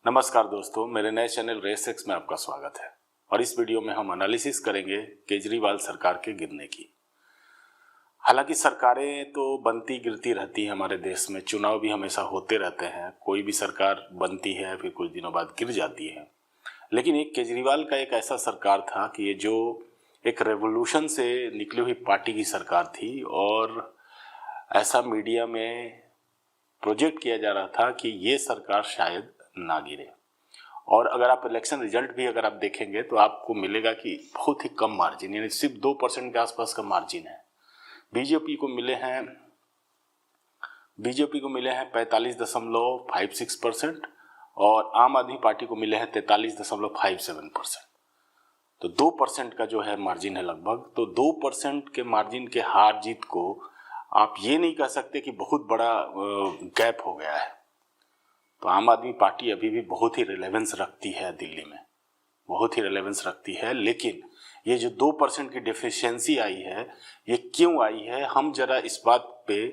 नमस्कार दोस्तों, मेरे नए चैनल रेस एक्स में आपका स्वागत है। और इस वीडियो में हम एनालिसिस करेंगे केजरीवाल सरकार के गिरने की। हालांकि सरकारें तो बनती गिरती रहती हैं हमारे देश में, चुनाव भी हमेशा होते रहते हैं। कोई भी सरकार बनती है फिर कुछ दिनों बाद गिर जाती है। लेकिन एक केजरीवाल का एक ऐसा सरकार था कि ये जो एक रेवोल्यूशन से निकली हुई पार्टी की सरकार थी, और ऐसा मीडिया में प्रोजेक्ट किया जा रहा था कि ये सरकार शायद ना गिरे। और अगर आप इलेक्शन रिजल्ट भी अगर आप देखेंगे तो आपको मिलेगा कि बहुत ही कम मार्जिन, यानी सिर्फ 2% के आसपास का मार्जिन है। बीजेपी को मिले हैं 45.56% और आम आदमी पार्टी को मिले हैं 43.57%। तो 2% का जो है मार्जिन है लगभग। तो 2% के मार्जिन के हार जीत को आप ये नहीं कह सकते कि बहुत बड़ा गैप हो गया है। तो आम आदमी पार्टी अभी भी बहुत ही रिलेवेंस रखती है दिल्ली में, बहुत ही रिलेवेंस रखती है। लेकिन ये जो 2% की डिफिशियंसी आई है, ये क्यों आई है, हम जरा इस बात पे,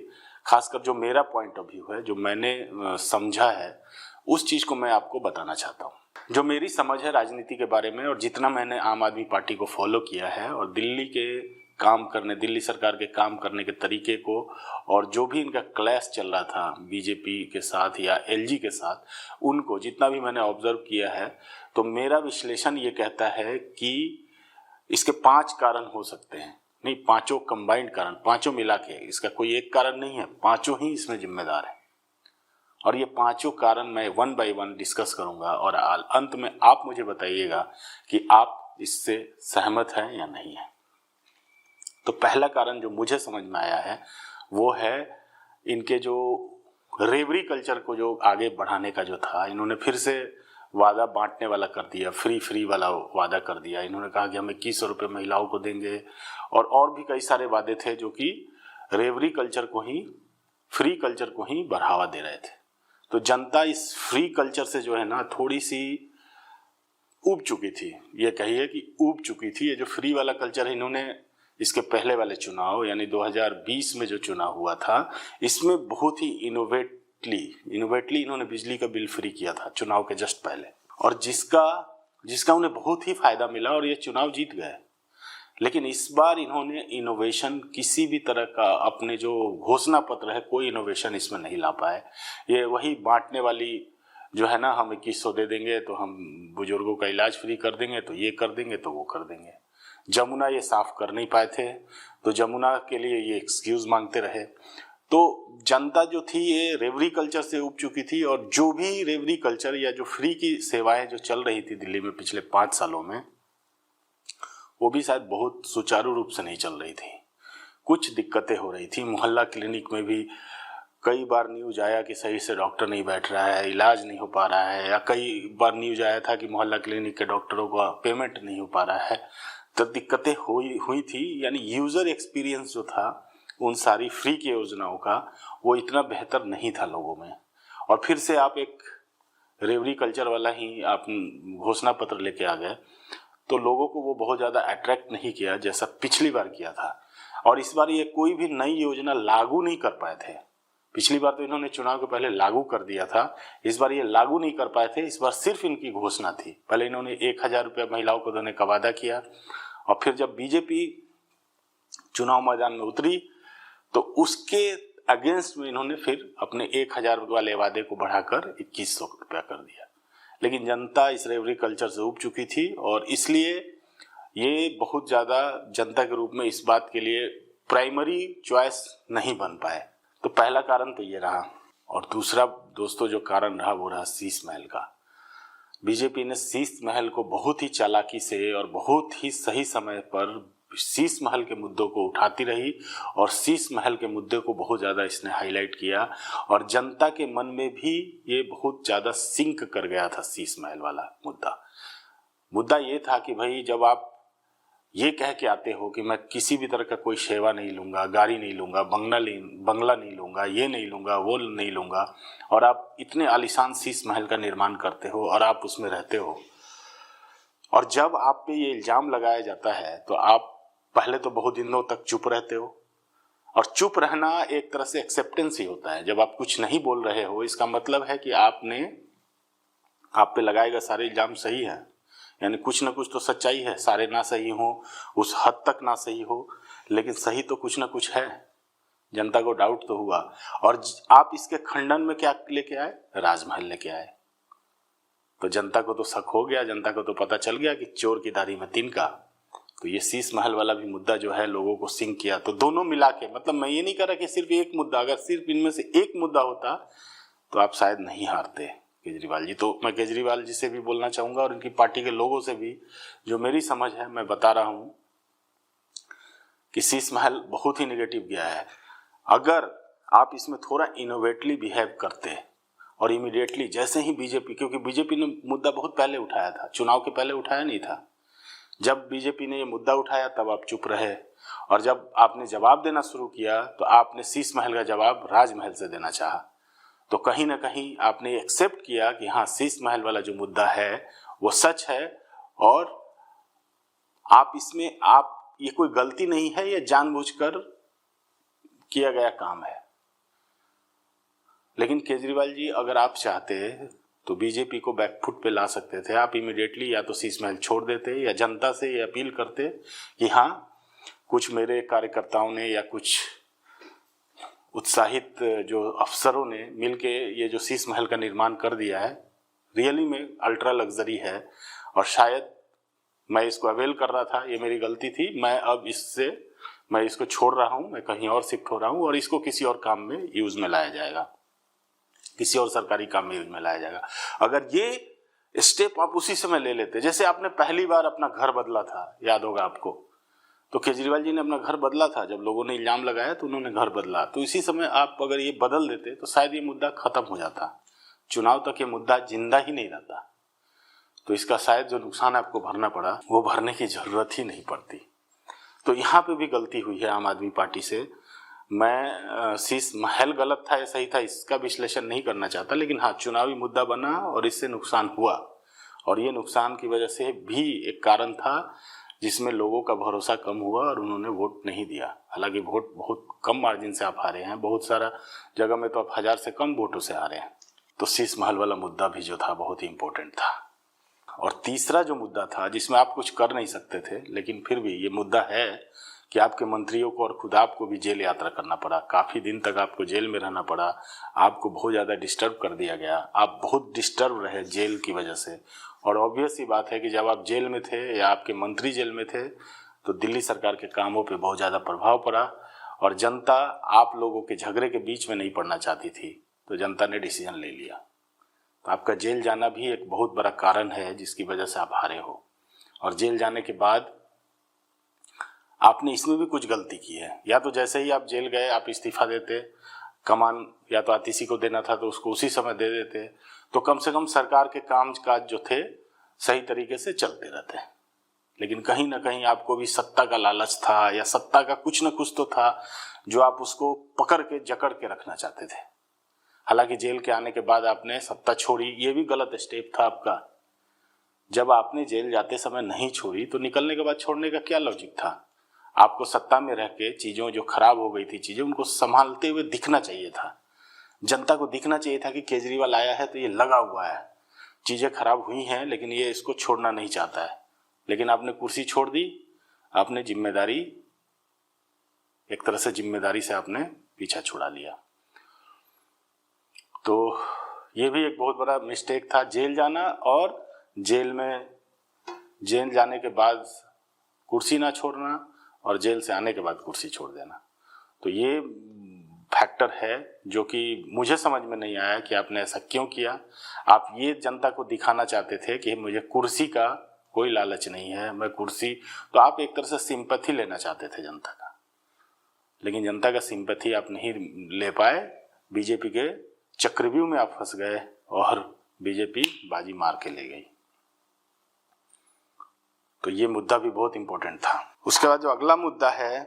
खासकर जो मेरा पॉइंट ऑफ व्यू है, जो मैंने समझा है, उस चीज़ को मैं आपको बताना चाहता हूँ। जो मेरी समझ है राजनीति के बारे में, और जितना मैंने आम आदमी पार्टी को फॉलो किया है, और दिल्ली सरकार के काम करने के तरीके को, और जो भी इनका क्लैश चल रहा था बीजेपी के साथ या एलजी के साथ, उनको जितना भी मैंने ऑब्जर्व किया है, तो मेरा विश्लेषण ये कहता है कि इसके 5 कारण हो सकते हैं। नहीं, 5 कंबाइंड कारण, 5 मिला के, इसका कोई एक कारण नहीं है, 5 ही इसमें जिम्मेदार है। और ये 5 कारण मैं 1 बाय 1 डिस्कस करूंगा, और अंत में आप मुझे बताइएगा कि आप इससे सहमत हैं या नहीं है। तो पहला कारण जो मुझे समझ में आया है वो है इनके जो रेवरी कल्चर को जो आगे बढ़ाने का जो था, इन्होंने फिर से वादा बांटने वाला कर दिया, फ्री वाला वादा कर दिया। इन्होंने कहा कि हम 2100 रुपये महिलाओं को देंगे, और भी कई सारे वादे थे जो कि रेवरी कल्चर को ही, फ्री कल्चर को ही बढ़ावा दे रहे थे। तो जनता इस फ्री कल्चर से जो है ना थोड़ी सी ऊब चुकी थी, ये कहिए कि ऊब चुकी थी। ये जो फ्री वाला कल्चर है, इन्होंने इसके पहले वाले चुनाव यानी 2020 में जो चुनाव हुआ था, इसमें बहुत ही इनोवेटली इन्होंने बिजली का बिल फ्री किया था चुनाव के जस्ट पहले, और जिसका उन्हें बहुत ही फायदा मिला और ये चुनाव जीत गए। लेकिन इस बार इन्होंने इनोवेशन किसी भी तरह का, अपने जो घोषणा पत्र है, कोई इनोवेशन इसमें नहीं ला पाए। ये वही बांटने वाली जो है ना, हम 2100 दे देंगे तो हम बुजुर्गों का इलाज फ्री कर देंगे, तो ये कर देंगे, तो वो कर देंगे। जमुना ये साफ कर नहीं पाए थे, तो जमुना के लिए ये एक्सक्यूज मांगते रहे। तो जनता जो थी ये रेवरी कल्चर से उब चुकी थी, और जो भी रेवरी कल्चर या जो फ्री की सेवाएं जो चल रही थी दिल्ली में पिछले 5 सालों में, वो भी शायद बहुत सुचारू रूप से नहीं चल रही थी। कुछ दिक्कतें हो रही थी। मोहल्ला क्लिनिक में भी कई बार न्यूज आया कि सही से डॉक्टर नहीं बैठ रहा है, इलाज नहीं हो पा रहा है, या कई बार न्यूज आया था कि मोहल्ला क्लिनिक के डॉक्टरों का पेमेंट नहीं हो पा रहा है। तो दिक्कतें हुई थी। यानी यूज़र एक्सपीरियंस जो था उन सारी फ्री की योजनाओं का, वो इतना बेहतर नहीं था लोगों में। और फिर से आप एक रेवरी कल्चर वाला ही आप घोषणा पत्र लेके आ गए, तो लोगों को वो बहुत ज़्यादा अट्रैक्ट नहीं किया जैसा पिछली बार किया था। और इस बार ये कोई भी नई योजना लागू नहीं कर पाए थे। पिछली बार तो इन्होंने चुनाव के पहले लागू कर दिया था, इस बार ये लागू नहीं कर पाए थे। इस बार सिर्फ इनकी घोषणा थी। पहले इन्होंने 1000 रुपये महिलाओं को देने का वादा किया, और फिर जब बीजेपी चुनाव मैदान में उतरी तो उसके अगेंस्ट में इन्होंने फिर अपने 1000 वाले वादे को बढ़ाकर 2100 रुपया कर दिया। लेकिन जनता इस रेवरी कल्चर से उब चुकी थी, और इसलिए ये बहुत ज़्यादा जनता के रूप में इस बात के लिए प्राइमरी चॉइस नहीं बन पाए। तो पहला कारण तो ये रहा। और दूसरा दोस्तों जो कारण रहा वो रहा शीश महल का। बीजेपी ने शीश महल को बहुत ही चालाकी से और बहुत ही सही समय पर शीश महल के मुद्दों को उठाती रही, और शीश महल के मुद्दे को बहुत ज़्यादा इसने हाईलाइट किया, और जनता के मन में भी ये बहुत ज़्यादा सिंक कर गया था। शीश महल वाला मुद्दा ये था कि भाई, जब आप ये कह के आते हो कि मैं किसी भी तरह का कोई सेवा नहीं लूँगा, गाड़ी नहीं लूँगा, बंगला नहीं लूँगा, ये नहीं लूँगा, वो नहीं लूँगा, और आप इतने आलीशान शीश महल का निर्माण करते हो और आप उसमें रहते हो, और जब आप पे ये इल्ज़ाम लगाया जाता है तो आप पहले तो बहुत दिनों तक चुप रहते हो। और चुप रहना एक तरह से एक्सेप्टेंस ही होता है। जब आप कुछ नहीं बोल रहे हो, इसका मतलब है कि आपने आप पे लगाएगा सारे इल्जाम सही है, यानी कुछ ना कुछ तो सच्चाई है, सारे ना सही हो, उस हद तक ना सही हो, लेकिन सही तो कुछ ना कुछ है। जनता को डाउट तो हुआ, और आप इसके खंडन में क्या लेके आए? राजमहल लेके आए। तो जनता को तो शक हो गया, जनता को तो पता चल गया कि चोर की दाढ़ी में तिनका। तो ये शीश महल वाला भी मुद्दा जो है लोगों को सिंक किया। तो दोनों मिला के, मतलब मैं ये नहीं कह रहा कि सिर्फ एक मुद्दा, अगर सिर्फ इनमें से एक मुद्दा होता तो आप शायद नहीं हारते केजरीवाल जी। तो मैं केजरीवाल जी से भी बोलना चाहूँगा और उनकी पार्टी के लोगों से भी, जो मेरी समझ है मैं बता रहा हूँ कि शीश महल बहुत ही नेगेटिव गया है। अगर आप इसमें थोड़ा इनोवेटली बिहेव करते और इमीडिएटली जैसे ही बीजेपी, क्योंकि बीजेपी ने मुद्दा बहुत पहले उठाया था, चुनाव के पहले उठाया नहीं था, जब बीजेपी ने ये मुद्दा उठाया तब आप चुप रहे, और जब आपने जवाब देना शुरू किया तो आपने शीश महल का जवाब राजमहल से देना चाहा। तो कहीं ना कहीं आपने एक्सेप्ट किया कि हाँ, शीश महल वाला जो मुद्दा है वो सच है, और आप इसमें, आप ये कोई गलती नहीं है, ये जानबूझकर किया गया काम है। लेकिन केजरीवाल जी, अगर आप चाहते तो बीजेपी को बैकफुट पे ला सकते थे। आप इमीडिएटली या तो शीश महल छोड़ देते, या जनता से ये अपील करते कि हाँ, कुछ मेरे कार्यकर्ताओं ने या कुछ उत्साहित जो अफसरों ने मिलके ये जो शीश महल का निर्माण कर दिया है, रियली में अल्ट्रा लग्जरी है, और शायद मैं इसको अवेल कर रहा था, ये मेरी गलती थी। मैं इसको छोड़ रहा हूँ, मैं कहीं और शिफ्ट हो रहा हूँ, और इसको किसी और काम में यूज में लाया जाएगा, किसी और सरकारी काम में यूज में लाया जाएगा। अगर ये स्टेप आप उसी समय ले लेते, जैसे आपने पहली बार अपना घर बदला था, याद होगा आपको, तो केजरीवाल जी ने अपना घर बदला था, जब लोगों ने इल्जाम लगाया तो उन्होंने घर बदला। तो इसी समय आप अगर ये बदल देते तो शायद ये मुद्दा खत्म हो जाता, चुनाव तक ये मुद्दा जिंदा ही नहीं रहता। तो इसका शायद जो नुकसान आपको भरना पड़ा वो भरने की जरूरत ही नहीं पड़ती। तो यहाँ पे भी गलती हुई है आम आदमी पार्टी से। मैं शीश महल गलत था या सही था इसका विश्लेषण नहीं करना चाहता, लेकिन हाँ, चुनावी मुद्दा बना और इससे नुकसान हुआ, और ये नुकसान की वजह से भी एक कारण था जिसमें लोगों का भरोसा कम हुआ और उन्होंने वोट नहीं दिया। हालांकि वोट बहुत कम मार्जिन से आप हारे हैं, बहुत सारा जगह में तो आप 1000 से कम वोटों से हारे हैं। तो शीश महल वाला मुद्दा भी जो था बहुत ही इंपॉर्टेंट था। और तीसरा जो मुद्दा था जिसमें आप कुछ कर नहीं सकते थे, लेकिन फिर भी ये मुद्दा है कि आपके मंत्रियों को और खुद आपको भी जेल यात्रा करना पड़ा, काफ़ी दिन तक आपको जेल में रहना पड़ा, आपको बहुत ज़्यादा डिस्टर्ब कर दिया गया, आप बहुत डिस्टर्ब रहे जेल की वजह से। और ऑब्वियस ही बात है कि जब आप जेल में थे या आपके मंत्री जेल में थे तो दिल्ली सरकार के कामों पे बहुत ज़्यादा प्रभाव पड़ा, और जनता आप लोगों के झगड़े के बीच में नहीं पड़ना चाहती थी, तो जनता ने डिसीजन ले लिया। तो आपका जेल जाना भी एक बहुत बड़ा कारण है जिसकी वजह से आप हारे हो। और जेल जाने के बाद आपने इसमें भी कुछ गलती की है, या तो जैसे ही आप जेल गए आप इस्तीफा देते, कमान या तो आतिशी को देना था तो उसको उसी समय दे देते, तो कम से कम सरकार के काम काज जो थे सही तरीके से चलते रहते। लेकिन कहीं ना कहीं आपको भी सत्ता का लालच था, या सत्ता का कुछ ना कुछ तो था जो आप उसको पकड़ के जकड़ के रखना चाहते थे। हालांकि जेल के आने के बाद आपने सत्ता छोड़ी, ये भी गलत स्टेप था आपका। जब आपने जेल जाते समय नहीं छोड़ी तो निकलने के बाद छोड़ने का क्या लॉजिक था? आपको सत्ता में रह के चीज़ों जो खराब हो गई थी चीज़ें, उनको संभालते हुए दिखना चाहिए था। जनता को दिखना चाहिए था कि केजरीवाल आया है तो ये लगा हुआ है, चीज़ें खराब हुई हैं लेकिन ये इसको छोड़ना नहीं चाहता है। लेकिन आपने कुर्सी छोड़ दी, आपने जिम्मेदारी, एक तरह से जिम्मेदारी से आपने पीछा छुड़ा लिया। तो ये भी एक बहुत बड़ा मिस्टेक था, जेल जाना, और जेल जाने के बाद कुर्सी ना छोड़ना और जेल से आने के बाद कुर्सी छोड़ देना। तो ये फैक्टर है जो कि मुझे समझ में नहीं आया कि आपने ऐसा क्यों किया। आप ये जनता को दिखाना चाहते थे कि मुझे कुर्सी का कोई लालच नहीं है, मैं कुर्सी, तो आप एक तरह से सिंपैथी लेना चाहते थे जनता का, लेकिन जनता का सिंपैथी आप नहीं ले पाए। बीजेपी के चक्रव्यूह में आप फंस गए और बीजेपी बाजी मार के ले गई। तो ये मुद्दा भी बहुत इंपॉर्टेंट था। उसके बाद जो अगला मुद्दा है,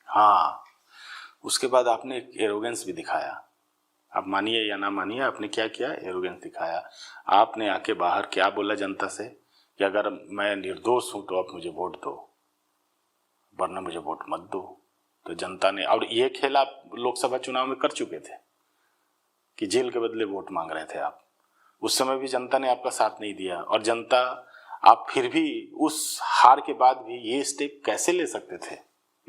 हाँ, उसके बाद आपने एक एरोगेंस भी दिखाया। आप मानिए या ना मानिए, आपने क्या किया? एरोगेंस दिखाया। आपने आके बाहर क्या बोला जनता से कि अगर मैं निर्दोष हूं तो आप मुझे वोट दो, वरना मुझे वोट मत दो। तो जनता ने, और ये खेल आप लोकसभा चुनाव में कर चुके थे कि जेल के बदले वोट मांग रहे थे आप। उस समय भी जनता ने आपका साथ नहीं दिया, और जनता, आप फिर भी उस हार के बाद भी ये स्टेप कैसे ले सकते थे?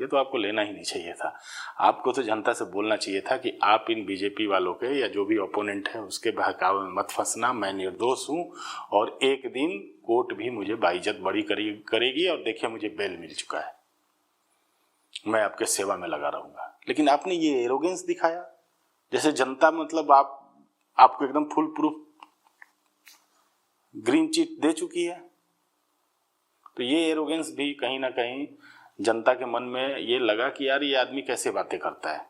ये तो आपको लेना ही नहीं चाहिए था। आपको तो जनता से बोलना चाहिए था कि आप इन बीजेपी वालों के या जो भी ओपोनेंट है उसके बहकावे में मत फंसना, मैं निर्दोष हूँ और एक दिन कोर्ट भी मुझे बाइज्जत बरी करेगी और देखिए मुझे बेल मिल चुका है, मैं आपके सेवा में लगा रहूंगा। लेकिन आपने ये एरोगेंस दिखाया जैसे जनता मतलब आपको एकदम फुल प्रूफ ग्रीन चिट दे चुकी है। तो ये एरोगेंस भी कहीं ना कहीं जनता के मन में ये लगा कि यार ये आदमी कैसे बातें करता है।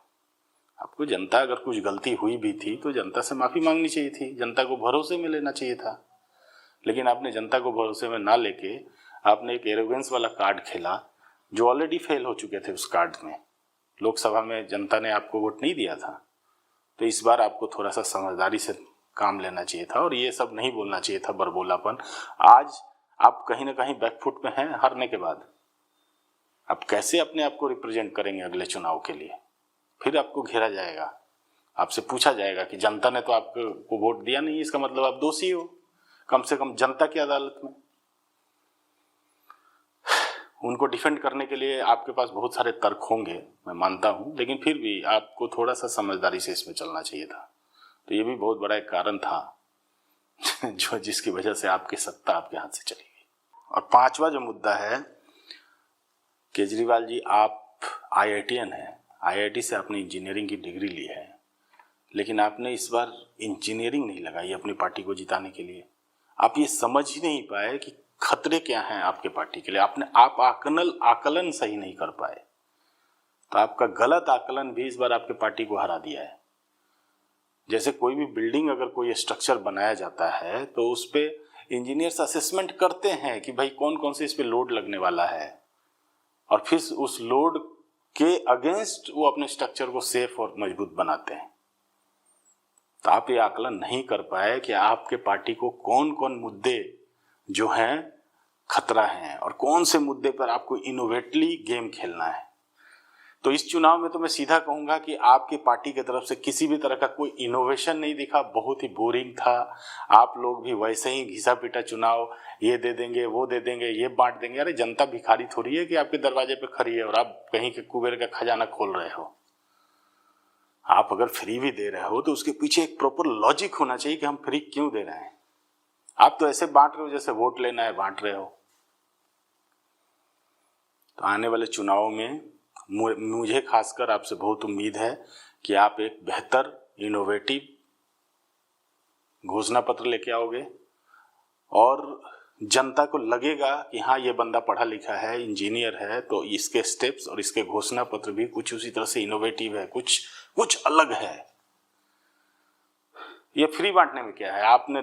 आपको जनता अगर कुछ गलती हुई भी थी तो जनता से माफ़ी मांगनी चाहिए थी, जनता को भरोसे में लेना चाहिए था। लेकिन आपने जनता को भरोसे में ना लेके आपने एक एरोगेंस वाला कार्ड खेला जो ऑलरेडी फेल हो चुके थे। उस कार्ड में लोकसभा में जनता ने आपको वोट नहीं दिया था, तो इस बार आपको थोड़ा सा समझदारी से काम लेना चाहिए था और ये सब नहीं बोलना चाहिए था बरबोलापन। आज आप कहीं ना कहीं बैकफुट में हैं हारने के बाद। आप कैसे अपने आप को रिप्रेजेंट करेंगे अगले चुनाव के लिए? फिर आपको घेरा जाएगा, आपसे पूछा जाएगा कि जनता ने तो आपको वोट दिया नहीं, इसका मतलब आप दोषी हो, कम से कम जनता की अदालत में। उनको डिफेंड करने के लिए आपके पास बहुत सारे तर्क होंगे, मैं मानता हूं, लेकिन फिर भी आपको थोड़ा सा समझदारी से इसमें चलना चाहिए था। तो ये भी बहुत बड़ा एक कारण था जो जिसकी वजह से आपकी सत्ता आपके हाथ से चली गई। और पांचवा जो मुद्दा है, केजरीवाल जी आप IITian हैं, IIT से आपने इंजीनियरिंग की डिग्री ली है, लेकिन आपने इस बार इंजीनियरिंग नहीं लगाई अपनी पार्टी को जिताने के लिए। आप ये समझ ही नहीं पाए कि खतरे क्या हैं आपके पार्टी के लिए। आप आकलन सही नहीं कर पाए, तो आपका गलत आकलन भी इस बार आपके पार्टी को हरा दिया है। जैसे कोई भी बिल्डिंग अगर कोई स्ट्रक्चर बनाया जाता है तो उस पे इंजीनियर्स असेसमेंट करते हैं कि भाई कौन कौन से इस पे लोड लगने वाला है, और फिर उस लोड के अगेंस्ट वो अपने स्ट्रक्चर को सेफ और मजबूत बनाते हैं। तो आप ये आकलन नहीं कर पाए कि आपके पार्टी को कौन कौन मुद्दे जो हैं खतरा हैं और कौन से मुद्दे पर आपको इनोवेटली गेम खेलना है। तो इस चुनाव में तो मैं सीधा कहूंगा कि आपकी पार्टी की तरफ से किसी भी तरह का कोई इनोवेशन नहीं दिखा, बहुत ही बोरिंग था। आप लोग भी वैसे ही घिसा पिटा चुनाव, ये दे देंगे, वो दे देंगे, ये बांट देंगे। अरे जनता भिखारी थोड़ी है कि आपके दरवाजे पे खड़ी है और आप कहीं के कुबेर का खजाना खोल रहे हो। आप अगर फ्री भी दे रहे हो तो उसके पीछे एक प्रॉपर लॉजिक होना चाहिए कि हम फ्री क्यों दे रहे हैं। आप तो ऐसे बांट रहे हो जैसे वोट लेना है बांट रहे हो। तो आने वाले चुनावों में मुझे खासकर आपसे बहुत उम्मीद है कि आप एक बेहतर इनोवेटिव घोषणा पत्र लेके आओगे और जनता को लगेगा कि हाँ ये बंदा पढ़ा लिखा है, इंजीनियर है, तो इसके स्टेप्स और इसके घोषणा पत्र भी कुछ उसी तरह से इनोवेटिव है, कुछ अलग है। ये फ्री बांटने में क्या है? आपने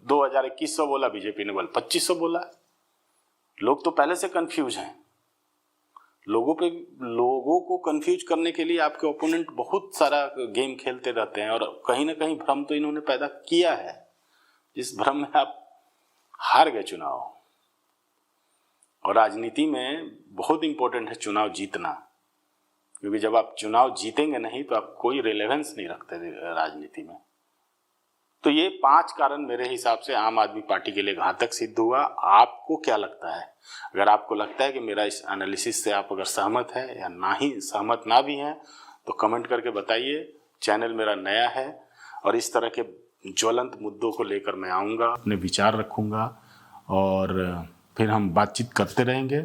2100 बोला, बीजेपी ने बोला 2500 बोला। लोग तो पहले से कंफ्यूज हैं। लोगों को कंफ्यूज करने के लिए आपके ओपोनेंट बहुत सारा गेम खेलते रहते हैं और कहीं ना कहीं भ्रम तो इन्होंने पैदा किया है, जिस भ्रम में आप हार गए चुनाव। और राजनीति में बहुत इंपॉर्टेंट है चुनाव जीतना, क्योंकि जब आप चुनाव जीतेंगे नहीं तो आप कोई रिलेवेंस नहीं रखते राजनीति में। तो ये 5 कारण मेरे हिसाब से आम आदमी पार्टी के लिए घातक सिद्ध हुआ। आपको क्या लगता है? अगर आपको लगता है कि मेरा इस एनालिसिस से आप अगर सहमत है या ना ही सहमत ना भी हैं तो कमेंट करके बताइए। चैनल मेरा नया है और इस तरह के ज्वलंत मुद्दों को लेकर मैं आऊँगा, अपने विचार रखूँगा और फिर हम बातचीत करते रहेंगे।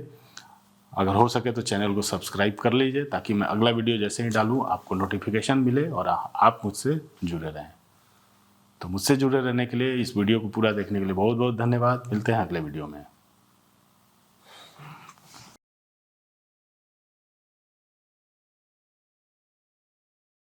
अगर हो सके तो चैनल को सब्सक्राइब कर लीजिए ताकि मैं अगला वीडियो जैसे ही डालूँ आपको नोटिफिकेशन मिले और आप मुझसे जुड़े रहें। तो मुझसे जुड़े रहने के लिए, इस वीडियो को पूरा देखने के लिए बहुत बहुत धन्यवाद। मिलते हैं अगले वीडियो में।